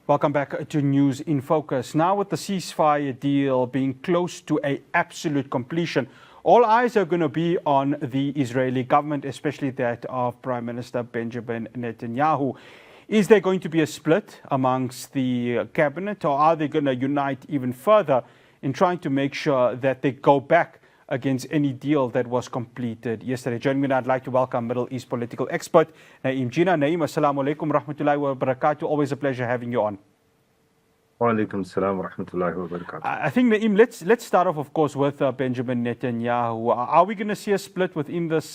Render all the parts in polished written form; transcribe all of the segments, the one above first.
Welcome back to News in Focus. Now with the ceasefire deal being close to an absolute completion, all eyes are going to be on the Israeli government, especially that of Prime Minister Benjamin Netanyahu. Is there going to be a split amongst the cabinet, or are they going to unite even further in trying to make sure that they go back against any deal that was completed yesterday? Joining me now, I'd like to welcome Middle East political expert Na'eem Jeenah. Na'eem, assalamu alaikum rahmatullahi wa barakatuh. Always a pleasure having you on. Wa alaikum salam wa rahmatullahi wa barakatuh. I think, Na'eem, let's start off, of course, with Benjamin Netanyahu. Are we going to see a split within this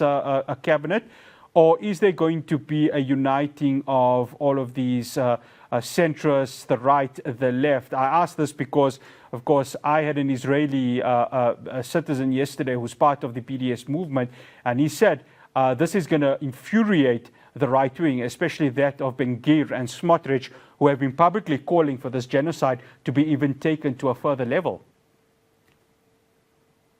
cabinet, or is there going to be a uniting of all of these centrists, the right, the left? I ask this because, of course, I had an Israeli citizen yesterday who's part of the PDS movement, and he said this is going to infuriate the right wing, especially that of Ben-Gvir and Smotrich, who have been publicly calling for this genocide to be even taken to a further level.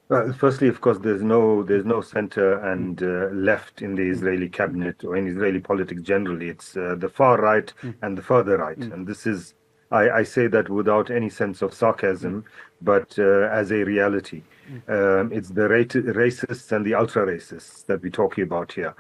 Well, firstly, of course, there's no center and left in the Israeli cabinet or in Israeli politics generally. It's the far right and the further right. And this is, I say that without any sense of sarcasm, but as a reality. It's the racists and the ultra-racists that we're talking about here.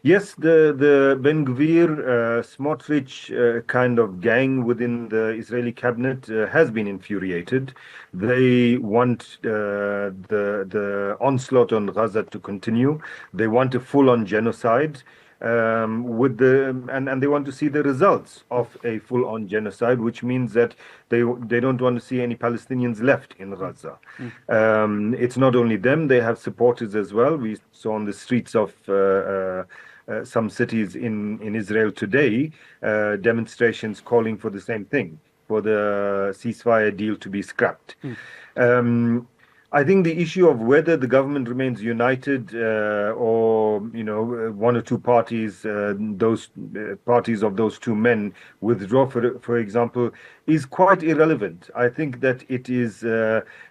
Yes, the Ben-Gvir, Smotrich kind of gang within the Israeli cabinet has been infuriated. They want the onslaught on Gaza to continue. They want a full-on genocide. And they want to see the results of a full-on genocide, which means that they don't want to see any Palestinians left in Gaza. It's not only them; they have supporters as well. We saw on the streets of some cities in Israel today demonstrations calling for the same thing, for the ceasefire deal to be scrapped. I think the issue of whether the government remains united or, one or two parties, those parties of those two men withdraw, for example, is quite irrelevant. I think that it is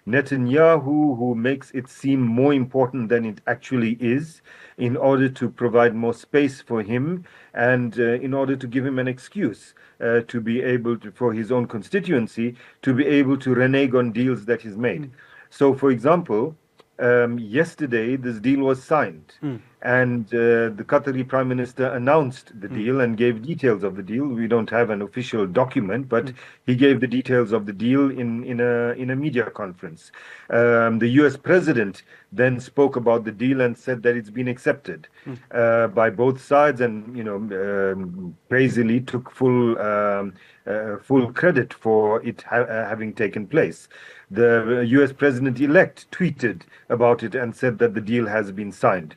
Netanyahu who makes it seem more important than it actually is, in order to provide more space for him and in order to give him an excuse to be able to, for his own constituency, to be able to renege on deals that he's made. So, for example, yesterday this deal was signed, and the Qatari Prime Minister announced the deal and gave details of the deal. We don't have an official document, but he gave the details of the deal in a media conference. The US President then spoke about the deal and said that it's been accepted by both sides, and crazily took full credit for it having taken place. The US President-elect tweeted about it and said that the deal has been signed.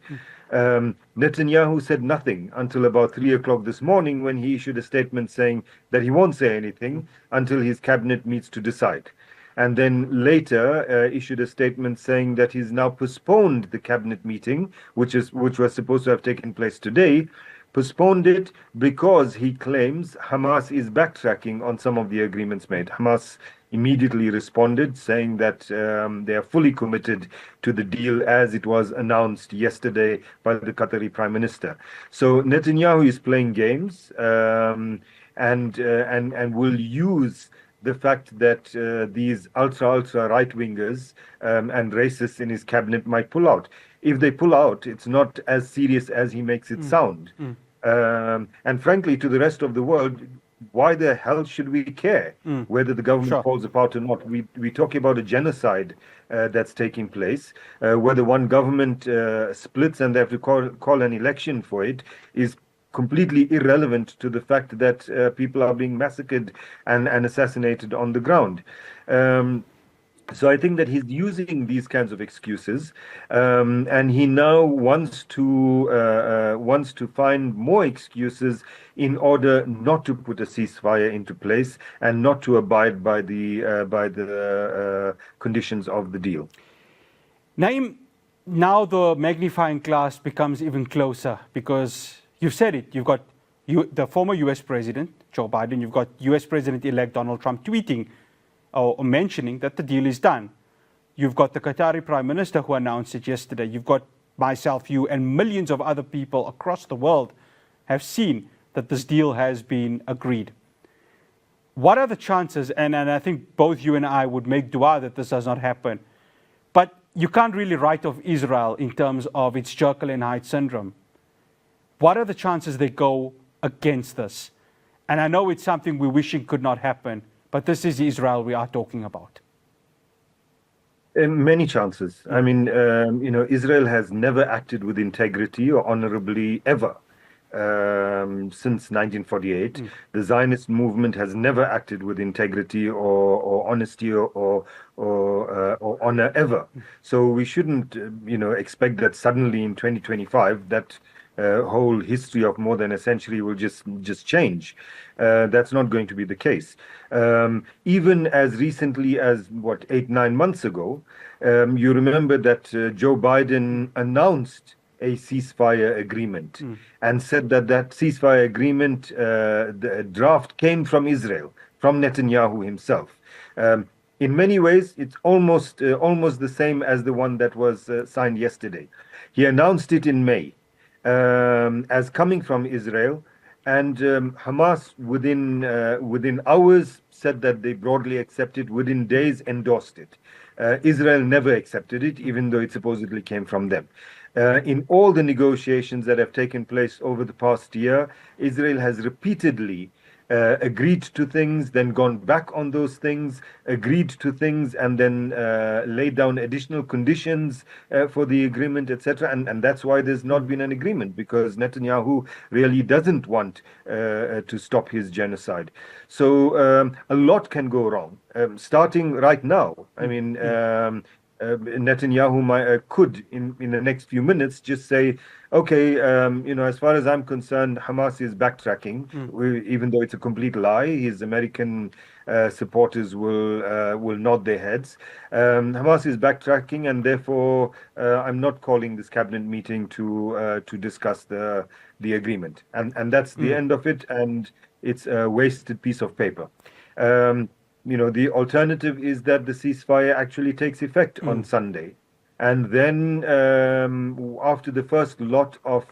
Netanyahu said nothing until about 3 o'clock this morning, when he issued a statement saying that he won't say anything until his cabinet meets to decide. And then later issued a statement saying that he's now postponed the cabinet meeting, which was supposed to have taken place today, postponed it because he claims Hamas is backtracking on some of the agreements made. Hamas immediately responded, saying that they are fully committed to the deal as it was announced yesterday by the Qatari Prime Minister. So Netanyahu is playing games and will use the fact that these ultra right-wingers and racists in his cabinet might pull out. If they pull out, it's not as serious as he makes it sound. And frankly, to the rest of the world, why the hell should we care whether the government falls apart or not? We're talking about a genocide that's taking place. Whether one government splits and they have to call an election for it is completely irrelevant to the fact that people are being massacred and assassinated on the ground. So I think that he's using these kinds of excuses, and he now wants to find more excuses in order not to put a ceasefire into place and not to abide by the conditions of the deal. Na'eem, now the magnifying glass becomes even closer, because you've said it. You've got the former U.S. President Joe Biden. You've got U.S. President-elect Donald Trump tweeting or mentioning that the deal is done. You've got the Qatari Prime Minister who announced it yesterday. You've got myself, you, and millions of other people across the world have seen that this deal has been agreed. What are the chances, and I think both you and I would make dua that this does not happen, but you can't really write off Israel in terms of its Jekyll and Hyde syndrome. What are the chances they go against this? And I know it's something we're wishing could not happen, but this is Israel we are talking about. Many chances. I mean, Israel has never acted with integrity or honorably ever. Since 1948, the Zionist movement has never acted with integrity or honesty or honor ever. So we shouldn't, expect that suddenly in 2025 that whole history of more than a century will just change. That's not going to be the case. Even as recently as 8-9 months ago, you remember that Joe Biden announced a ceasefire agreement and said that ceasefire agreement, the draft came from Israel, from Netanyahu himself. In many ways, it's almost the same as the one that was signed yesterday. He announced it in May as coming from Israel, and Hamas within hours said that they broadly accepted, within days endorsed it. Israel never accepted it, even though it supposedly came from them. In all the negotiations that have taken place over the past year, Israel has repeatedly agreed to things, then gone back on those things, agreed to things, and then laid down additional conditions for the agreement, etc. And that's why there's not been an agreement, because Netanyahu really doesn't want to stop his genocide. So a lot can go wrong, starting right now. I mean, Netanyahu could, in the next few minutes, just say, okay, as far as I'm concerned, Hamas is backtracking, even though it's a complete lie. His American supporters will nod their heads. Hamas is backtracking, and therefore I'm not calling this cabinet meeting to discuss the agreement. And that's the end of it, and it's a wasted piece of paper. The alternative is that the ceasefire actually takes effect on Sunday. And then after the first lot of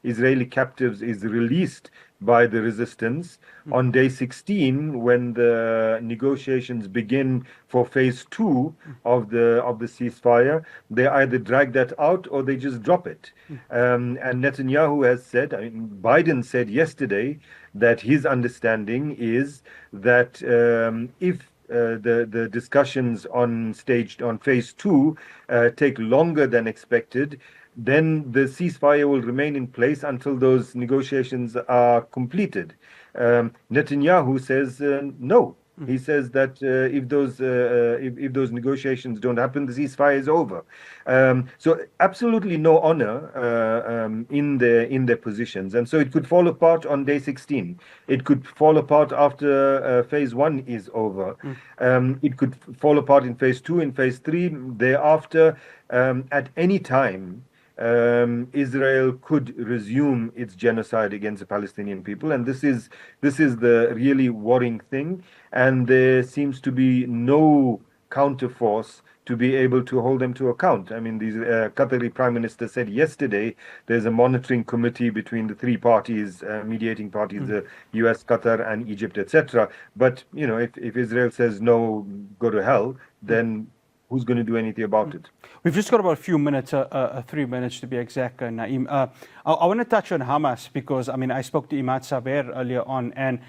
Israeli captives is released by the resistance, on day 16, when the negotiations begin for phase 2 of the ceasefire, they either drag that out or they just drop it. And Netanyahu has said, Biden said yesterday that his understanding is that if the discussions on phase 2 take longer than expected, then the ceasefire will remain in place until those negotiations are completed. Netanyahu says no. He says that if those negotiations don't happen, the ceasefire is over. So absolutely no honor in their positions, and so it could fall apart on day 16. It could fall apart after phase 1 is over. It could fall apart in phase 2, in phase 3. Thereafter, at any time, Israel could resume its genocide against the Palestinian people, and this is the really worrying thing. And there seems to be no counterforce to be able to hold them to account. I mean, the Qatari Prime Minister said yesterday there's a monitoring committee between the three parties, mediating parties, the US, Qatar, and Egypt, etc. But if Israel says no, go to hell, then who's going to do anything about it? We've just got about a few minutes, 3 minutes to be exact, Na'eem. I want to touch on Hamas because, I spoke to Imad Saber earlier on, and,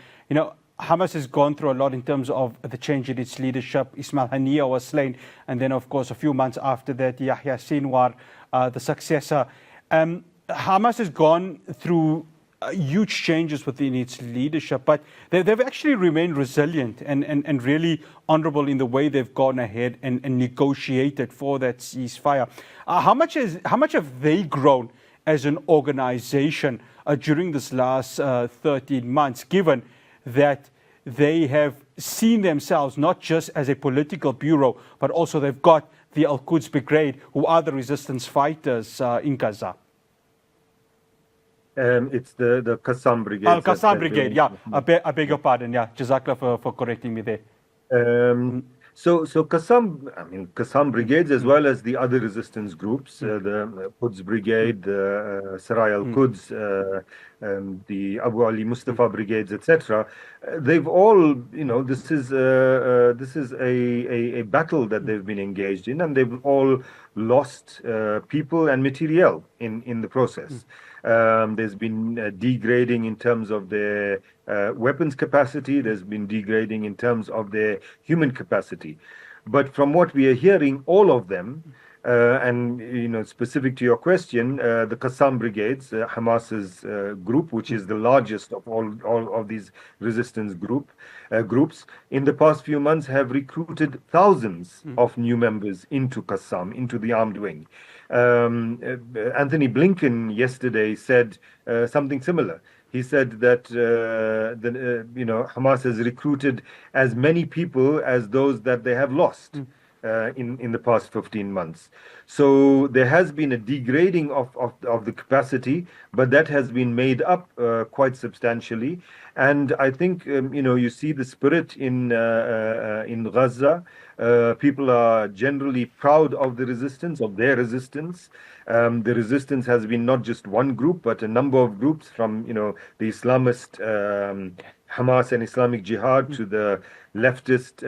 Hamas has gone through a lot in terms of the change in its leadership. Ismail Haniyeh was slain, and then, of course, a few months after that, Yahya Sinwar, the successor. Hamas has gone through huge changes within its leadership, but they've actually remained resilient and really honorable in the way they've gone ahead and negotiated for that ceasefire. How much have they grown as an organization during this last 13 months, given that they have seen themselves not just as a political bureau, but also they've got the Al-Quds Brigade, who are the resistance fighters in Gaza? It's the Qassam Brigade. Qassam Brigade, yeah. I beg your pardon, yeah. Jazakallah for correcting me there. So Qassam brigades, as well as the other resistance groups, the Quds Brigade, the Sarai al-Quds, the Abu Ali Mustafa brigades, etc. They've all, this is a battle that they've been engaged in, and they've all lost people and materiel in the process. There's been degrading in terms of their weapons capacity. There's been degrading in terms of their human capacity. But from what we are hearing, all of them, and specific to your question, the Qassam brigades, Hamas's group, which is the largest of all of these resistance groups, in the past few months have recruited thousands of new members into Qassam, into the armed wing. Anthony Blinken yesterday said something similar. He said that Hamas has recruited as many people as those that they have lost in the past 15 months. So there has been a degrading of the capacity, but that has been made up quite substantially. And I think you see the spirit in Gaza. People are generally proud of the resistance, of their resistance. The resistance has been not just one group, but a number of groups, from the Islamist Hamas and Islamic Jihad to the leftist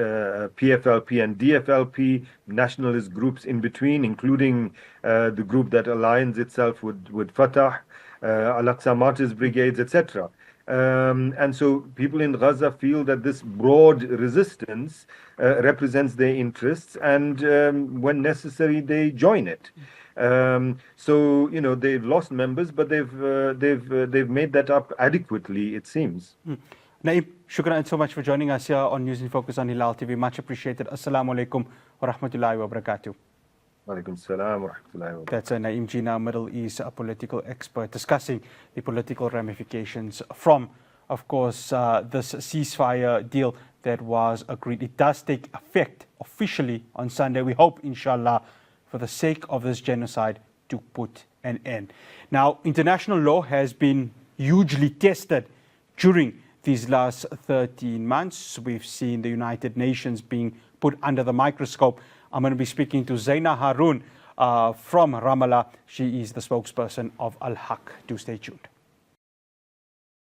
PFLP and DFLP, nationalist groups in between, including the group that aligns itself with Fatah, Al-Aqsa Martyrs Brigades, etc. And so people in Gaza feel that this broad resistance represents their interests, and when necessary, they join it. So they've lost members, but they've made that up adequately, it seems. Na'eem, shukran so much for joining us here on News in Focus on Hilaal TV. Much appreciated. Assalamu alaikum wa rahmatullahi wa barakatuh. Walaikum salam wa rahmatullahi wa barakatuh. That's Na'eem Jeenah, Middle East political expert, discussing the political ramifications from, of course, this ceasefire deal that was agreed. It does take effect officially on Sunday. We hope, inshallah, for the sake of this genocide, to put an end. Now, international law has been hugely tested during these last 13 months. We've seen the United Nations being put under the microscope. I'm going to be speaking to Zaina Haroon from Ramallah. She is the spokesperson of Al-Haq. Do stay tuned.